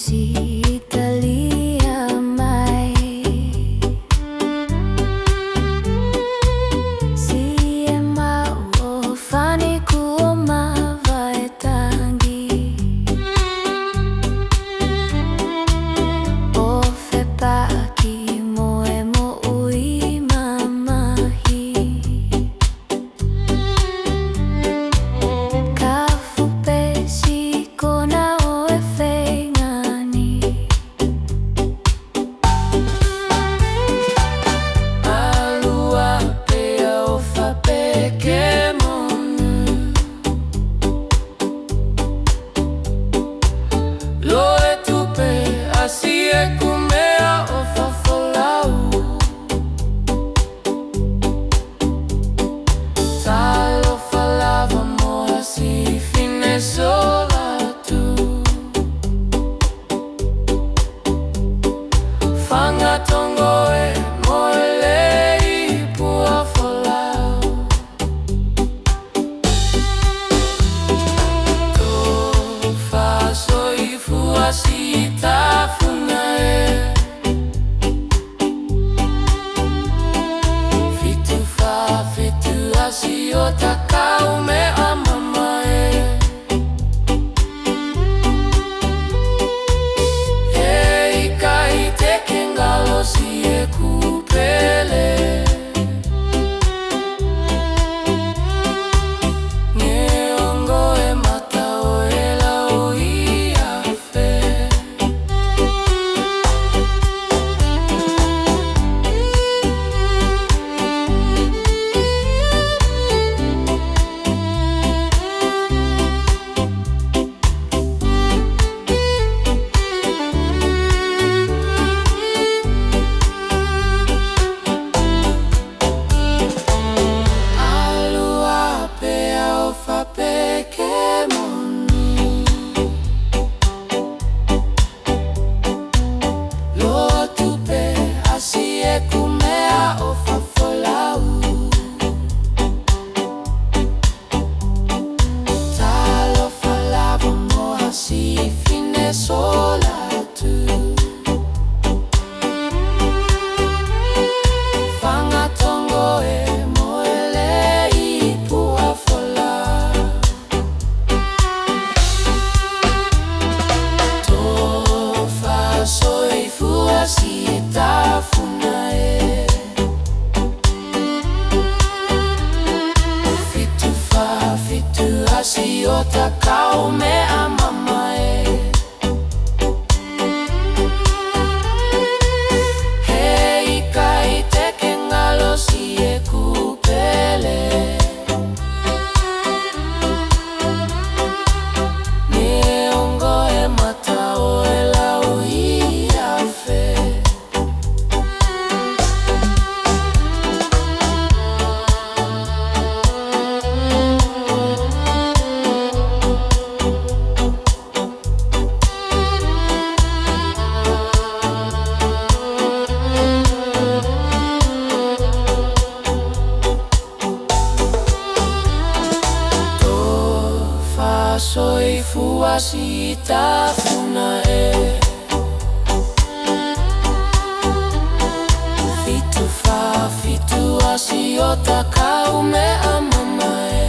Italia mai. Siema ofani kuoma vaetangi. Ofe paki moemo ui mamahi. Kafu pesi kona oefe ngani. Alua pea ofa peke monu. Loe tupe asie kumea ofa folau. Talo falava moa si fine sola tu. Fanga tongo e moelei pua folau. To fa soi fua si tafuna e. Fitu fa fitu asi o takau me amama e. Hei kai te kengalo si e kupele. Ngeongo e mata o e lau i afe. Alua pea ofa peke monu. Loa tupe asi e kumea ofa folau. Talo falava moa si fine sola tu. Fanga tongo e moelei pua folau. To fa soi fua si tafuna e. Fitu fa fitu asi o takau me amama e. Hei kai te kengalo si e kupele. Ngeongo e mata o e lau i afe. To fa soi fua si tafuna e. Fitu fa fitu asi o takau me amama e.